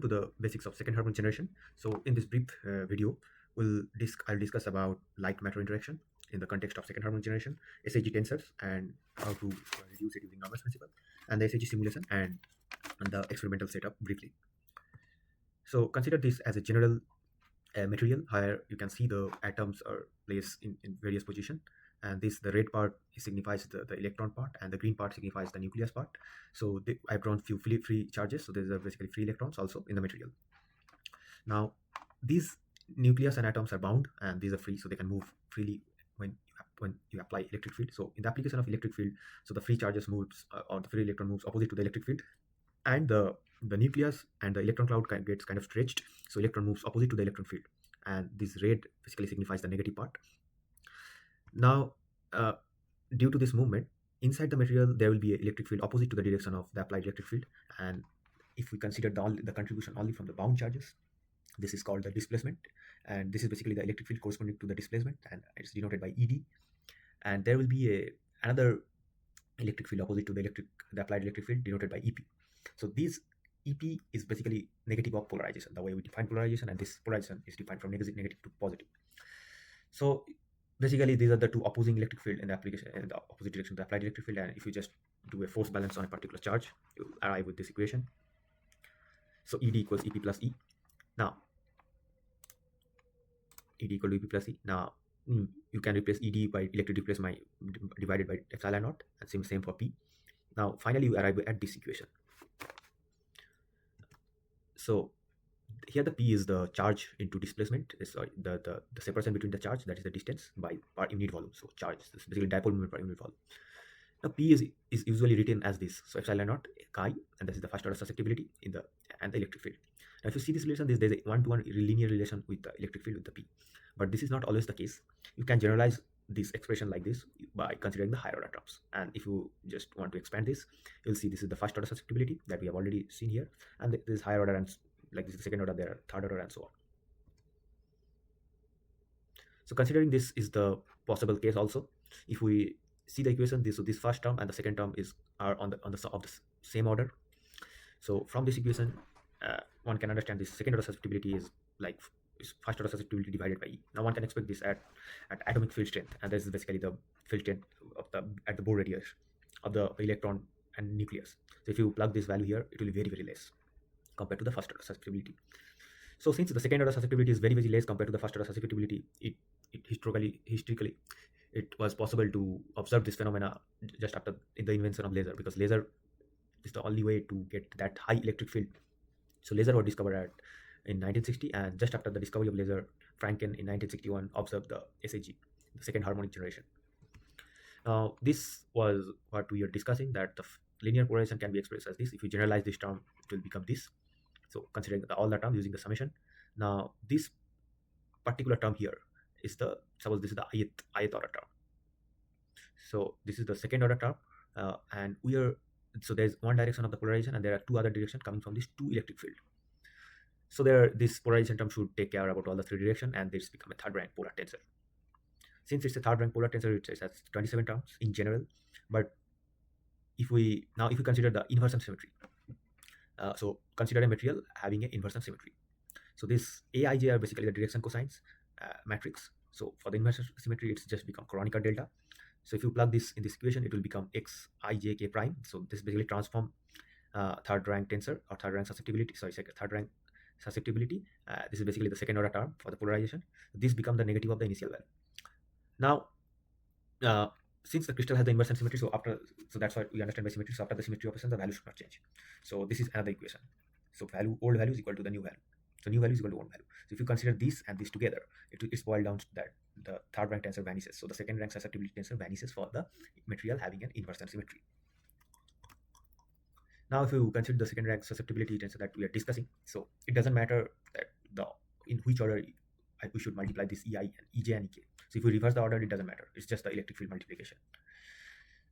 To the basics of second harmonic generation. So in this brief video, I'll discuss about light matter interaction in the context of second harmonic generation, SAG tensors, and how to reduce it using Norman's principle, and the SAG simulation and the experimental setup briefly. So consider this as a general material. Here you can see the atoms are placed in various positions, and this the red part signifies the electron part, and the green part signifies the nucleus part. So I've drawn few free charges, so there's basically free electrons also in the material. Now these nucleus and atoms are bound, and these are free, so they can move freely when you apply electric field. So in the application of electric field, so the free charges moves or the free electron moves opposite to the electric field, and the nucleus and the electron cloud gets kind of stretched, so electron moves opposite to the electron field, and this red basically signifies the negative part. Now due to this movement inside the material, there will be an electric field opposite to the direction of the applied electric field, and if we consider the contribution only from the bound charges, this is called the displacement, and this is basically the electric field corresponding to the displacement, and it's denoted by ED. And there will be another electric field opposite to the applied electric field, denoted by EP. So these EP is basically negative of polarization, the way we define polarization, and this polarization is defined from negative to positive. So basically these are the two opposing electric field in the application in the opposite direction of the applied electric field, and if you just do a force balance on a particular charge, you arrive with this equation. So ED equals EP plus E. Now ED equal to EP plus E. Now you can replace ED by electric displacement divided by epsilon naught, and same for P. Now finally you arrive at this equation. So here the P is the charge into displacement, sorry, the separation between the charge, that is the distance by per unit volume. So charge is basically dipole moment per unit volume. Now P is usually written as this, so epsilon naught chi, and this is the first order susceptibility and the electric field. Now if you see this relation, there's a one-to-one linear relation with the electric field with the P, but this is not always the case. You can generalize this expression like this by considering the higher order terms, and if you just want to expand this, you'll see this is the first order susceptibility that we have already seen here, and this is higher order, and like this is the second order, there are third order, and so on. So considering this is the possible case also, if we see the equation, this first term and the second term are of the same order. So from this equation, one can understand this second order susceptibility is like first order susceptibility divided by E. Now one can expect this at atomic field strength, and this is basically the field strength at the Bohr radius of the electron and nucleus. So if you plug this value here, it will be very less compared to the first order susceptibility. So since the second order susceptibility is very less compared to the first order susceptibility, it historically it was possible to observe this phenomena just after the invention of laser, because laser is the only way to get that high electric field. So laser was discovered in 1960, and just after the discovery of laser, Franken in 1961 observed the SAG, the second harmonic generation. Now this was what we are discussing, that the linear polarization can be expressed as this. If you generalize this term, it will become this. So considering all the terms using the summation, now this particular term here is suppose this is the ith order term. So this is the second order term, and so there's one direction of the polarization, and there are two other directions coming from this two electric field. So this polarization term should take care about all the three directions, and this become a third rank polar tensor. Since it's a third rank polar tensor, it has 27 terms in general. But if we consider the inversion symmetry, so consider a material having an inversion symmetry. So this Aij are basically the direction cosines matrix. So for the inversion symmetry, it's just become Kronecker delta. So if you plug this in this equation, it will become Xij prime. So this basically transform third rank tensor or third rank susceptibility. Sorry, third rank susceptibility. This is basically the second order term for the polarization. This becomes the negative of the initial value. Now, since the crystal has the inversion symmetry, so that's why we understand by symmetry. So after the symmetry operation, the value should not change. So this is another equation. So old value is equal to the new value. So new value is equal to old value. So if you consider this and this together, it's boiled down to that the third rank tensor vanishes. So the second rank susceptibility tensor vanishes for the material having an inversion symmetry. Now if you consider the second rank susceptibility tensor that we are discussing, so it doesn't matter that in which order we should multiply this EI and EJ and EK. So if we reverse the order, it doesn't matter. It's just the electric field multiplication.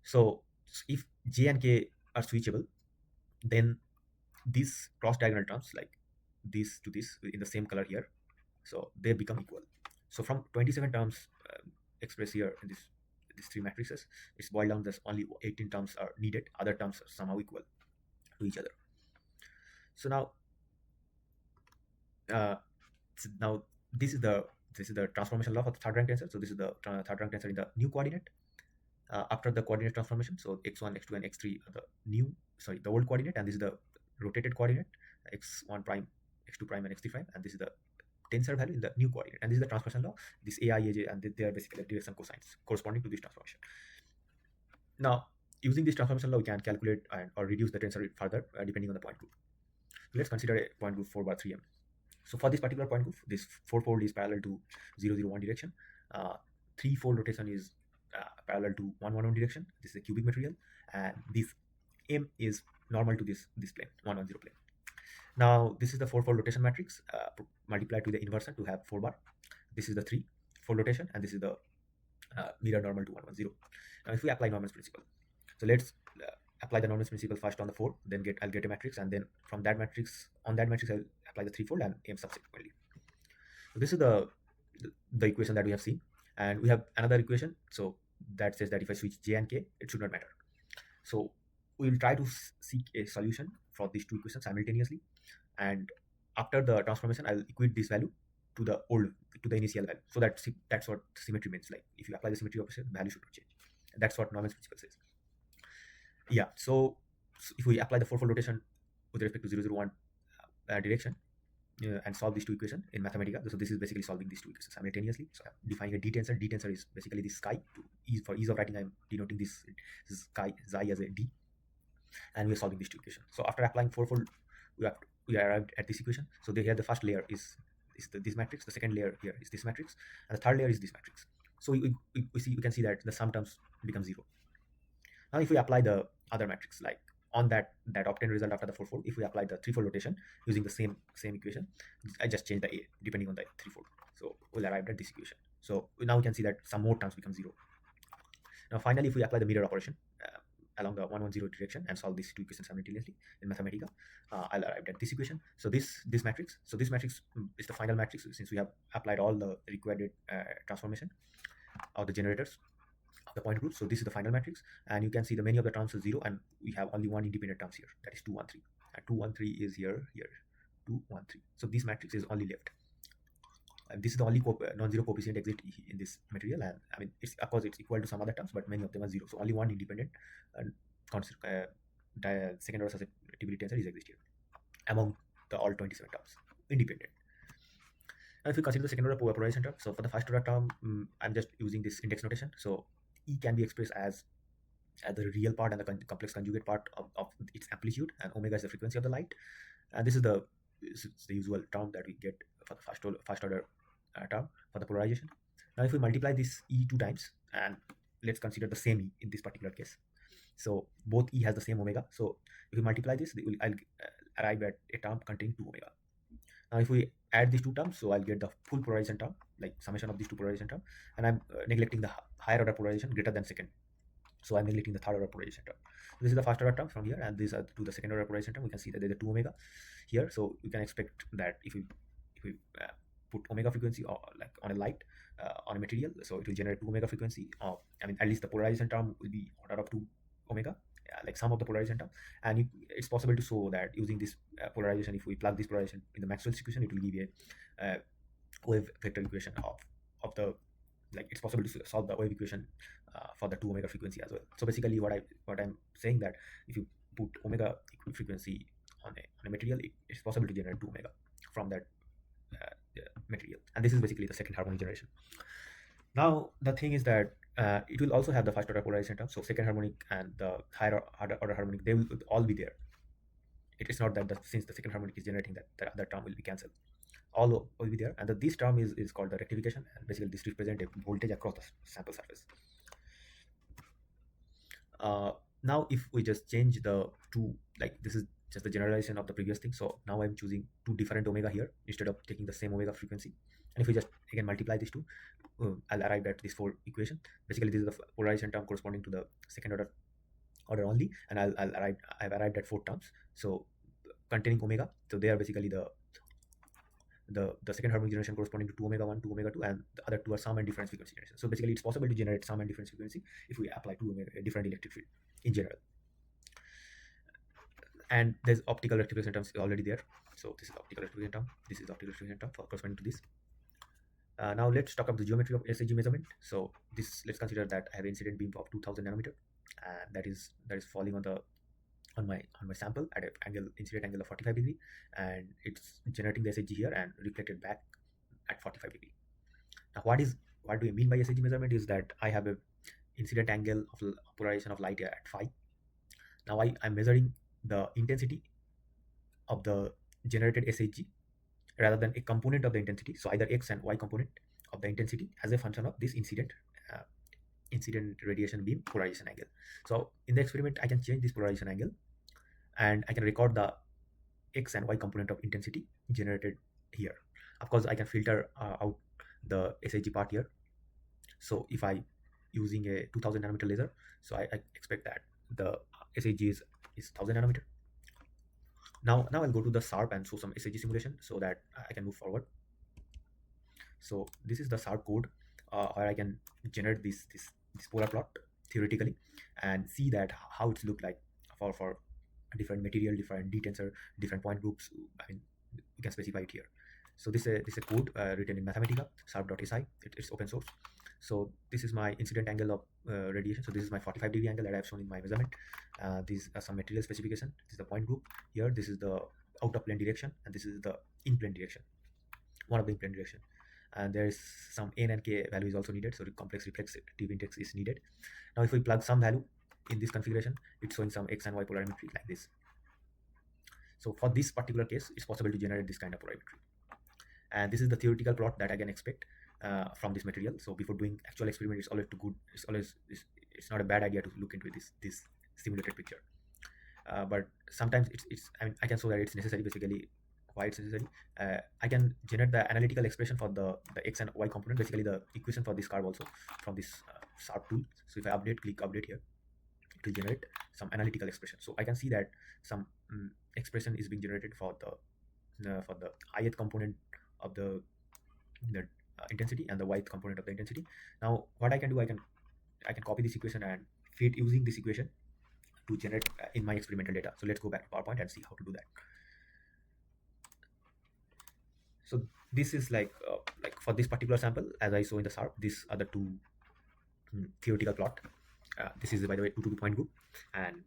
So if J and K are switchable, then these cross diagonal terms, like this to this in the same color here, so they become equal. So from 27 terms expressed here in these three matrices, it's boiled down that only 18 terms are needed. Other terms are somehow equal to each other. So now uh, now this is the transformation law for the third rank tensor. So this is the third rank tensor in the new coordinate after the coordinate transformation. So x1, x2, and x3 are the new, sorry, the old coordinate, and this is the rotated coordinate, x1 prime, x2 prime, and x3 prime, and this is the tensor value in the new coordinate. And this is the transformation law. This ai, aj, and they are basically direction cosines corresponding to this transformation. Now, using this transformation law, we can calculate or reduce the tensor further depending on the point group. So let's consider a point group 4 bar 3m. So for this particular point group, this 4-fold is parallel to 0, 0, 1 direction. 3-fold rotation is parallel to 1, 1, 1 direction. This is a cubic material, and this m is normal to this plane, 1, 1, 0 plane. Now this is the 4-fold rotation matrix multiplied to the inversion to have 4 bar. This is the 3-fold rotation, and this is the mirror normal to 1, 1, 0. Now if we apply Norman's principle, so let's apply the Norman's principle first on the 4, then I'll get a matrix, and then from that matrix, on that matrix I'll apply the 3-fold and m subsequently. So this is the equation that we have seen, and we have another equation so that says that if I switch j and k, it should not matter. So we will try to seek a solution for these two equations simultaneously, and after the transformation I'll equate this value to the initial value. So that's what symmetry means. Like if you apply the symmetry opposite, the value should not change. That's what Norman's principle says. Yeah, so if we apply the 4-fold rotation with respect to 0, 0, 1 direction and solve these two equations in Mathematica, so this is basically solving these two equations simultaneously. So I'm defining a d tensor. D tensor is basically this chi. For ease of writing, I'm denoting this chi xi as a d, and we're solving these two equations. So after applying 4-fold, we arrived at this equation. So here the first layer is this matrix, the second layer here is this matrix, and the third layer is this matrix. So we can see that the sum terms become 0. Now if we apply the other matrix, like on that obtained result after the 4-fold, if we apply the 3-fold rotation using the same equation, I just change the a depending on the 3-fold. So we'll arrive at this equation. So now we can see that some more terms become 0. Now finally, if we apply the mirror operation along the 1, 1, 0 direction and solve these two equations simultaneously in Mathematica, I'll arrive at this equation. So this matrix, is the final matrix since we have applied all the required transformation of the generators of the point group. So this is the final matrix, and you can see the many of the terms are 0, and we have only one independent terms here, that is 2, 1, 3, and 2, 1, 3 is here, 2, 1, 3. So this matrix is only left, and this is the only non-zero coefficient exit in this material. And I mean, it's of course it's equal to some other terms, but many of them are 0. So only one independent second order susceptibility tensor is exist here among the all 27 terms, independent. Now if we consider the second order polarization term, so for the first order term, I'm just using this index notation. So E can be expressed as the real part and the complex conjugate part of its amplitude, and omega is the frequency of the light. And this is the usual term that we get for the first order term for the polarization. Now if we multiply this E 2 times, and let's consider the same E in this particular case. So both E has the same omega. So if we multiply this, I'll arrive at a term containing 2 omega. Now if we add these two terms, so I'll get the full polarization term, like summation of these two polarization terms, and I'm neglecting the higher order polarization greater than second. So I'm neglecting the third order polarization term. This is the first order term from here, and these are to the second order polarization term. We can see that there's a 2 omega here. So we can expect that if we put omega frequency or like on a light on a material, so it will generate 2 omega frequency. I mean, at least the polarization term will be order of 2 omega, like sum of the polarization term. And it's possible to show that using this polarization, if we plug this polarization in the Maxwell's equation, it will give a wave vector equation of the, like it's possible to solve the wave equation for the 2 omega frequency as well. So basically what I'm saying that if you put omega frequency on a material, it's possible to generate 2 omega from that material. And this is basically the second harmonic generation. Now the thing is that it will also have the first order polarization term. So second harmonic and the higher order harmonic, they will all be there. It is not that since the second harmonic is generating that other term will be cancelled. All will be there, and this term is called the rectification, and basically this represents a voltage across the sample surface. Now if we just change the two, like this is just the generalization of the previous thing. So now I'm choosing 2 different omega here instead of taking the same omega frequency. And if we just again multiply these two, I'll arrive at this 4 equation. Basically this is the polarization term corresponding to the second order only, and I've arrived at 4 terms, so containing omega. So they are basically the second harmonic generation corresponding to 2 omega 1, 2 omega 2, and the other 2 are sum and difference frequency generation. So basically it's possible to generate sum and difference frequency if we apply 2 omega, a different electric field in general. And there's optical rectification terms already there. So this is optical restriction term. This is the optical restriction term for corresponding to this. Now let's talk about the geometry of SAG measurement. So this, let's consider that I have incident beam of 2000 nanometer, and that is falling on my sample at an angle, incident angle of 45 degree, and it's generating the SAG here and reflected back at 45 degree. Now what do you mean by SAG measurement is that I have a incident angle of polarization of light here at phi. Now I'm measuring the intensity of the generated SAG rather than a component of the intensity. So either x and y component of the intensity as a function of this uh, incident radiation beam polarization angle. So in the experiment, I can change this polarization angle, and I can record the x and y component of intensity generated here. Of course, I can filter out the SAG part here. So if I using a 2000 nanometer laser, so I expect that the SAG is 1000 nanometer. Now I'll go to the SARP and show some SAG simulation so that I can move forward. So this is the SARP code where I can generate this polar plot theoretically and see that how it's look like for different material, different D-tensor, different point groups. I mean, you can specify it here. So this is a code written in Mathematica, sarp.si. It's open source. So this is my incident angle of radiation. So this is my 45 degree angle that I have shown in my measurement. These are some material specification. This is the point group here. This is the out of plane direction, and this is the in plane direction, one of the in plane direction. And there is some n and k value is also needed. So the complex reflexive index is needed. Now if we plug some value in this configuration, it's showing some x and y polarimetry like this. So for this particular case, it's possible to generate this kind of polarimetry. And this is the theoretical plot that I can expect from this material. So before doing actual experiment, it's always too good. It's not a bad idea to look into this simulated picture. But sometimes I mean, I can show that it's necessary. Basically, why it's necessary? I can generate the analytical expression for the x and y component. Basically, the equation for this curve also from this SARP tool. So if I click update here, it will generate some analytical expression. So I can see that some expression is being generated for the ith component of the intensity and the yth component of the intensity. Now what I can do, I can copy this equation and feed using this equation to generate in my experimental data. So let's go back to PowerPoint and see how to do that. So this is like for this particular sample, as I saw in the SARP, these are the two theoretical plot. This is, by the way, 2 to 2 point group, and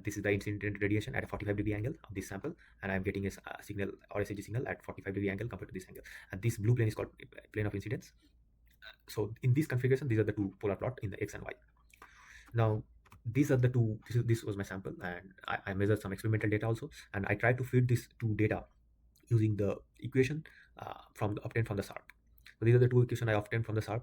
this is the incident radiation at a 45 degree angle of this sample, and I'm getting a signal or SAG signal at 45 degree angle compared to this angle, and this blue plane is called plane of incidence. So in this configuration, these are the two polar plot in the x and y. Now these are the two. This was my sample, and I measured some experimental data also, and I tried to feed this two data using the equation obtained from the SARP. So these are the two equations I obtained from the SARP.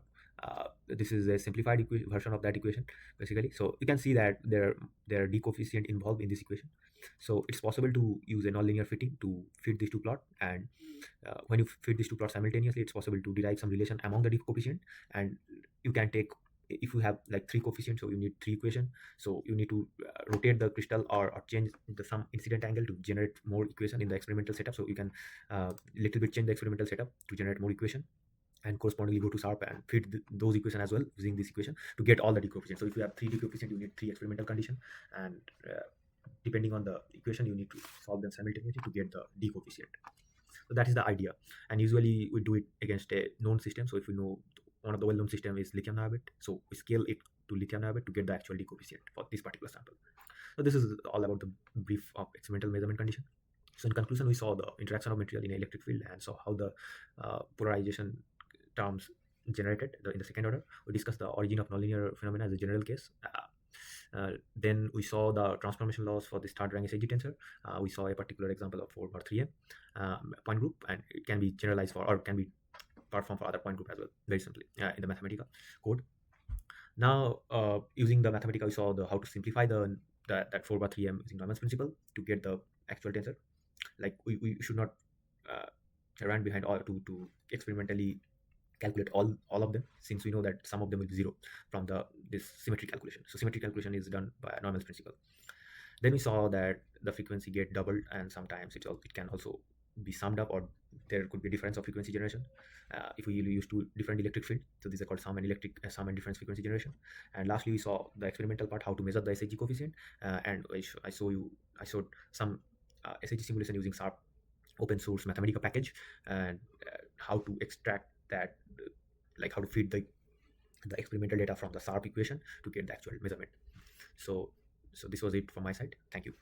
This is a simplified version of that equation, basically. So you can see that there are d coefficient involved in this equation. So it's possible to use a nonlinear fitting to fit these two plots, and when you fit these two plots simultaneously, it's possible to derive some relation among the d coefficient, and you can take, if you have like 3 coefficients, so you need 3 equation. So you need to rotate the crystal or change some incident angle to generate more equation in the experimental setup. So you can little bit change the experimental setup to generate more equation, and correspondingly go to SARP and fit those equation as well using this equation to get all the d coefficients. So if you have 3 d coefficient, you need 3 experimental condition, and depending on the equation, you need to solve them simultaneously to get the d coefficient. So that is the idea, and usually we do it against a known system. So if you know one of the well-known system is lithium niobate, so we scale it to lithium niobate to get the actual d coefficient for this particular sample. So this is all about the brief of experimental measurement condition. So in conclusion, we saw the interaction of material in an electric field and saw how the polarization terms generated in the second order. We discussed the origin of nonlinear phenomena as a general case. Then we saw the transformation laws for this third rank SAG tensor. We saw a particular example of 4/3m point group, and it can be generalized for, or can be performed for other point group as well, very simply in the Mathematica code. Now using the Mathematica, we saw how to simplify that 4/3m using Neumann's principle to get the actual tensor. Like we should not run behind all to experimentally calculate all of them, since we know that some of them will be zero from this symmetry calculation. So symmetry calculation is done by Neumann's principle. Then we saw that the frequency get doubled, and sometimes it can also be summed up, or there could be a difference of frequency generation if we use two different electric field. So these are called sum and difference frequency generation. And lastly, we saw the experimental part, how to measure the SAG coefficient, and I showed some SAG simulation using SARP open source Mathematica package, and how to extract that, like how to feed the experimental data from the sharp equation to get the actual measurement. So so this was it from my side. Thank you.